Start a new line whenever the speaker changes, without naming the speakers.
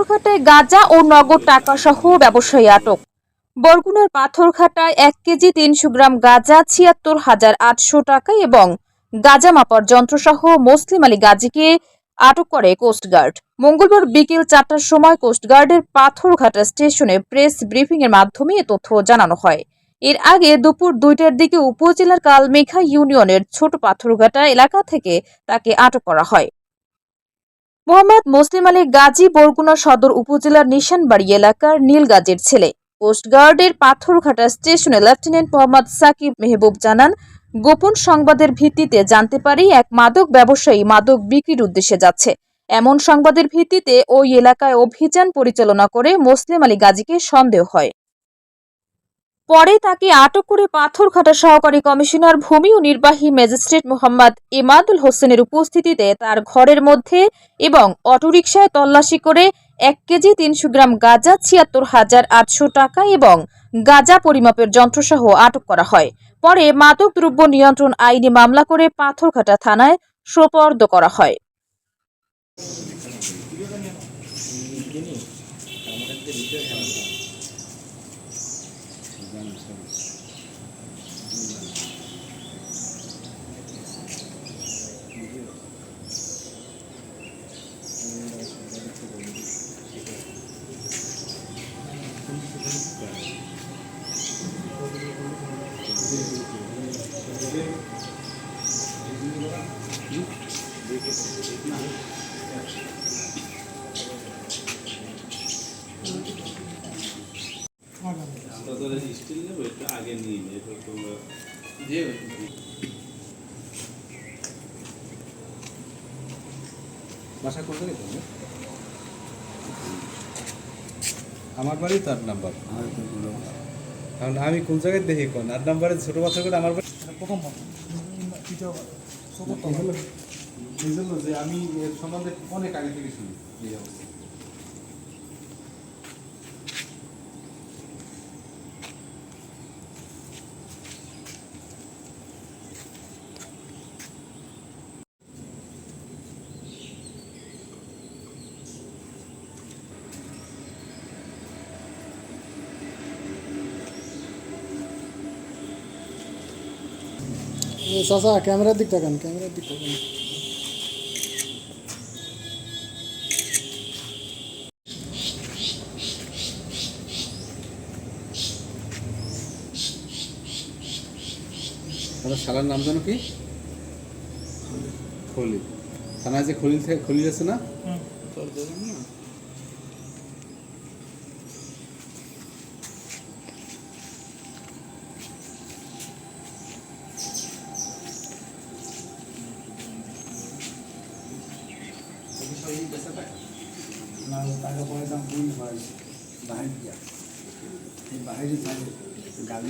পাথরঘাটায় গাঁজা ও নগদ টাকা সহ ব্যবসায়ী আটক। বরগুনার পাথরঘাটায় 1 কেজি 300 গ্রাম গাঁজা, ৭৬,৮০০ টাকা এবং গাঁজা মাপার যন্ত্রসহ মুসলিম আলী গাজীকে আটক করে কোস্টগার্ড। মঙ্গলবার বিকেল 4টার সময় কোস্টগার্ডের পাথরঘাটা স্টেশনে প্রেস ব্রিফিংয়ের মাধ্যমে এ তথ্য জানানো হয়। এর আগে দুপুর 2টার দিকে উপজেলার কালমেঘা ইউনিয়নের ছোট পাথরঘাটা এলাকা থেকে তাকে আটক করা হয়। মোহাম্মদ মুসলিম আলী গাজী বরগুনা সদর উপজেলার নিশানবাড়ি এলাকার নীলগাজীর ছেলে। কোস্টগার্ডের পাথরঘাটা স্টেশনে লেফটেন্যান্ট মোহাম্মদ সাকিব মেহবুব জানান, গোপন সংবাদের ভিত্তিতে জানতে পারি এক মাদক ব্যবসায়ী মাদক বিক্রির উদ্দেশ্যে যাচ্ছে। এমন সংবাদের ভিত্তিতে ওই এলাকায় অভিযান পরিচালনা করে মুসলিম আলী গাজীকে সন্দেহ হয়। পরে তাকে আটক করে পাথরঘাটা সহকারী কমিশনার ভূমি ও নির্বাহী ম্যাজিস্ট্রেট মোহাম্মদ ইমাদুল হোসেনের উপস্থিতিতে তার ঘরের মধ্যে এবং অটোরিকশায় তল্লাশি করে 1 কেজি 300 গ্রাম গাঁজা, ৭৬,৮০০ টাকা এবং গাঁজা পরিমাপের যন্ত্রসহ আটক করা হয়। পরে মাদক দ্রব্য নিয়ন্ত্রণ আইনে মামলা করে পাথরঘাটা থানায় সোপর্দ করা হয়।
বাসা কোথায়? আমার বাড়ি তো 8 নাম্বার। কারণ আমি কোন জায়গায় দেখি কোন 8 নাম্বারে ছোট বাচ্চা করে আমার বাড়ি
প্রথম এই জন্য যে আমি এর সম্বন্ধে অনেক আগে থেকে শুনি এই অবস্থা।
চাচা ক্যামেরার দিক তাকান, ক্যামেরার দিক তাকান।
আমার শালার নাম জানো কি? খলিল। থানায় যে খলিল থেকে খলিল আছে না?
না টাকা পয়সা ভুল হয় বাইরে গিয়া এই বাইরে থাকে গাড়ি